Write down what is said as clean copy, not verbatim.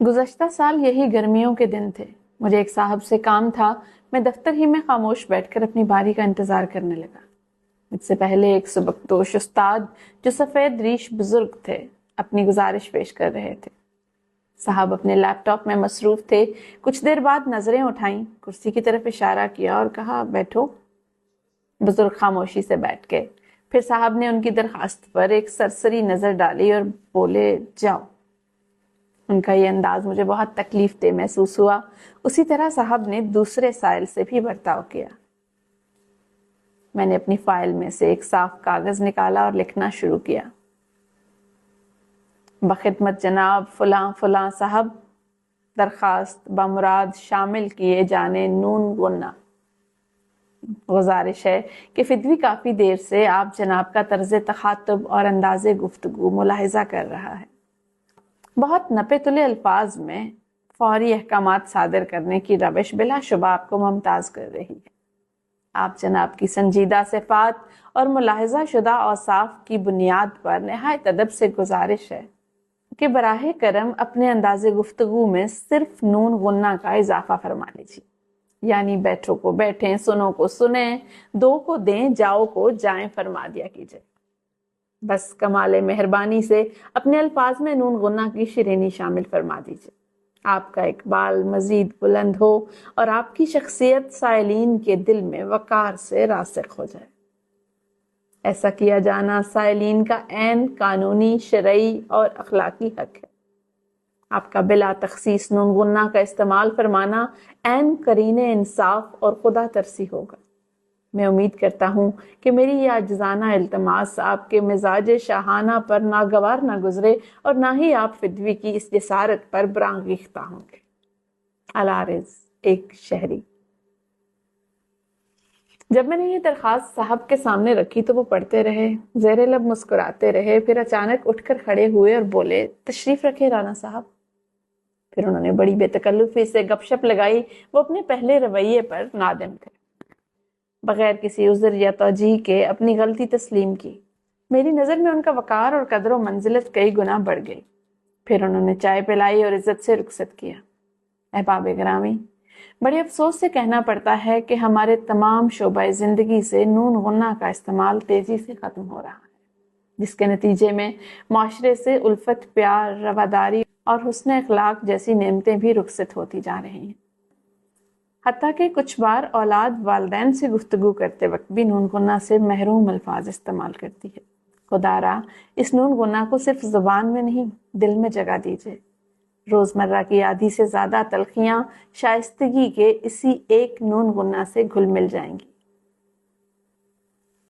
گزشتہ سال یہی گرمیوں کے دن تھے. مجھے ایک صاحب سے کام تھا. میں دفتر ہی میں خاموش بیٹھ کر اپنی باری کا انتظار کرنے لگا. مجھ سے پہلے ایک سبکدوش استاد جو سفید ریش بزرگ تھے اپنی گزارش پیش کر رہے تھے. صاحب اپنے لیپ ٹاپ میں مصروف تھے. کچھ دیر بعد نظریں اٹھائیں, کرسی کی طرف اشارہ کیا اور کہا, بیٹھو. بزرگ خاموشی سے بیٹھ گئے. پھر صاحب نے ان کی درخواست پر ایک سرسری نظر ڈالی اور بولے, جاؤ. ان کا یہ انداز مجھے بہت تکلیف دہ محسوس ہوا. اسی طرح صاحب نے دوسرے سائل سے بھی برتاؤ کیا. میں نے اپنی فائل میں سے ایک صاف کاغذ نکالا اور لکھنا شروع کیا. بخدمت جناب فلاں فلاں صاحب, درخواست بمراد شامل کیے جانے نون غنہ. گزارش ہے کہ فدوی کافی دیر سے آپ جناب کا طرز تخاطب اور انداز گفتگو ملاحظہ کر رہا ہے. بہت نپے تلے الفاظ میں فوری احکامات صادر کرنے کی روش بلا شبہ آپ کو ممتاز کر رہی ہے. آپ جناب کی سنجیدہ صفات اور ملاحظہ شدہ اوصاف کی بنیاد پر نہایت ادب سے گزارش ہے کہ براہ کرم اپنے انداز گفتگو میں صرف نون غنہ کا اضافہ فرما لیجیے. یعنی بیٹھو کو بیٹھیں, سنو کو سنیں, دو کو دیں, جاؤ کو جائیں فرما دیا کیجئے. بس کمال مہربانی سے اپنے الفاظ میں نون غنہ کی شرینی شامل فرما دیجیے. آپ کا اقبال مزید بلند ہو اور آپ کی شخصیت سائلین کے دل میں وقار سے راسخ ہو جائے. ایسا کیا جانا سائلین کا عین قانونی, شرعی اور اخلاقی حق ہے. آپ کا بلا تخصیص نون غنہ کا استعمال فرمانا عین قرین انصاف اور خدا ترسی ہوگا. میں امید کرتا ہوں کہ میری یہ عاجزانہ التماس آپ کے مزاج شاہانہ پر ناگوار نہ گزرے اور نہ ہی آپ فدوی کی اس جسارت پر برانگیختہ ہوں گے. العارض, ایک شہری. جب میں نے یہ درخواست صاحب کے سامنے رکھی تو وہ پڑھتے رہے, زیر لب مسکراتے رہے. پھر اچانک اٹھ کر کھڑے ہوئے اور بولے, تشریف رکھے رانا صاحب. پھر انہوں نے بڑی بے تکلفی سے گپ شپ لگائی. وہ اپنے پہلے رویے پر نادم تھے. بغیر کسی عذر یا توجیہ کے اپنی غلطی تسلیم کی. میری نظر میں ان کا وقار اور قدر و منزلت کئی گنا بڑھ گئی. پھر انہوں نے چائے پلائی اور عزت سے رخصت کیا. احباب گرامی, بڑے افسوس سے کہنا پڑتا ہے کہ ہمارے تمام شعبۂ زندگی سے نون غنہ کا استعمال تیزی سے ختم ہو رہا ہے, جس کے نتیجے میں معاشرے سے الفت, پیار, رواداری اور حسن اخلاق جیسی نعمتیں بھی رخصت ہوتی جا رہی ہیں. حتیٰ کہ کچھ بار اولاد والدین سے گفتگو کرتے وقت بھی نون غنہ سے محروم الفاظ استعمال کرتی ہے. خدا را اس نون غنہ کو صرف زبان میں نہیں دل میں جگہ دیجئے. روزمرہ کی آدھی سے زیادہ تلخیاں شائستگی کے اسی ایک نون غنہ سے گھل مل جائیں گی.